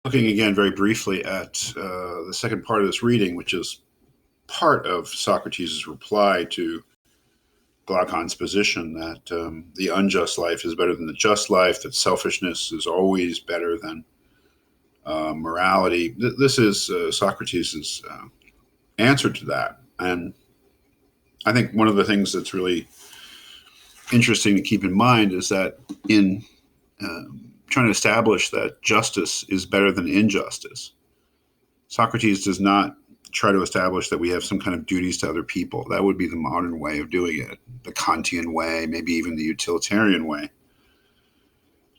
Looking again very briefly at the second part of this reading, which is part of Socrates' reply to Glaucon's position that the unjust life is better than the just life, that selfishness is always better than morality. This is Socrates' answer to that. And I think one of the things that's really interesting to keep in mind is that in trying to establish that justice is better than injustice, Socrates does not try to establish that we have some kind of duties to other people. That would be the modern way of doing it, the Kantian way, maybe even the utilitarian way.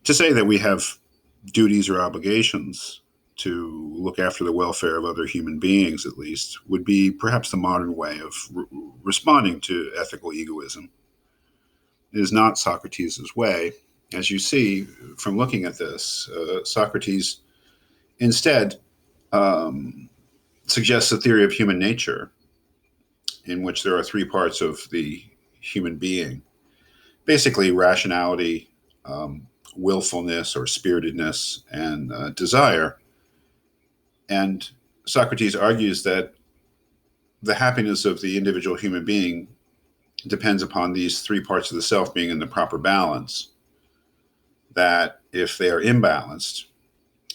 To say that we have duties or obligations to look after the welfare of other human beings, at least, would be perhaps the modern way of responding to ethical egoism. It is not Socrates' way. As you see from looking at this, Socrates instead suggests a theory of human nature in which there are three parts of the human being. Basically, rationality, willfulness or spiritedness, and desire. And Socrates argues that the happiness of the individual human being depends upon these three parts of the self being in the proper balance. That if they are imbalanced,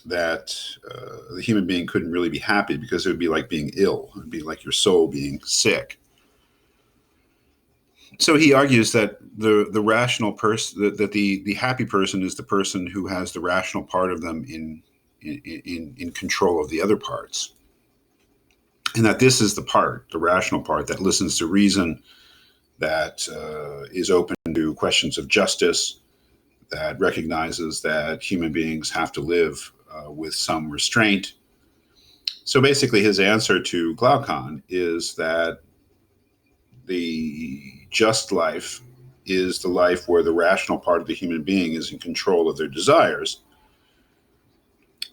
that the human being couldn't really be happy, because it would be like being ill. It would be like your soul being sick. So he argues that the rational person, that the happy person is the person who has the rational part of them in control of the other parts. And that this is the part, the rational part, that listens to reason, that is open to questions of justice, that recognizes that human beings have to live with some restraint. So basically his answer to Glaucon is that the just life is the life where the rational part of the human being is in control of their desires.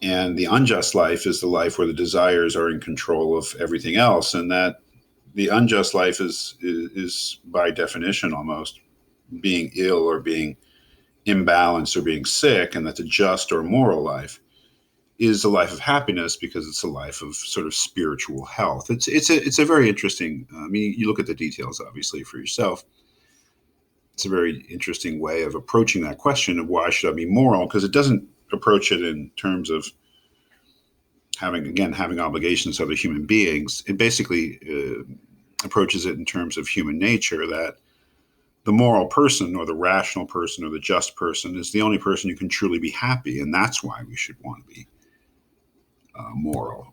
And the unjust life is the life where the desires are in control of everything else. And that the unjust life is by definition almost being ill or being imbalanced or being sick, and that the just or moral life is a life of happiness because it's a life of sort of spiritual health. It's a very interesting, I mean, you look at the details obviously for yourself. It's a very interesting way of approaching that question of why should I be moral, because it doesn't approach it in terms of having obligations to other human beings. It basically approaches it in terms of human nature, that the moral person or the rational person or the just person is the only person who can truly be happy, and that's why we should want to be moral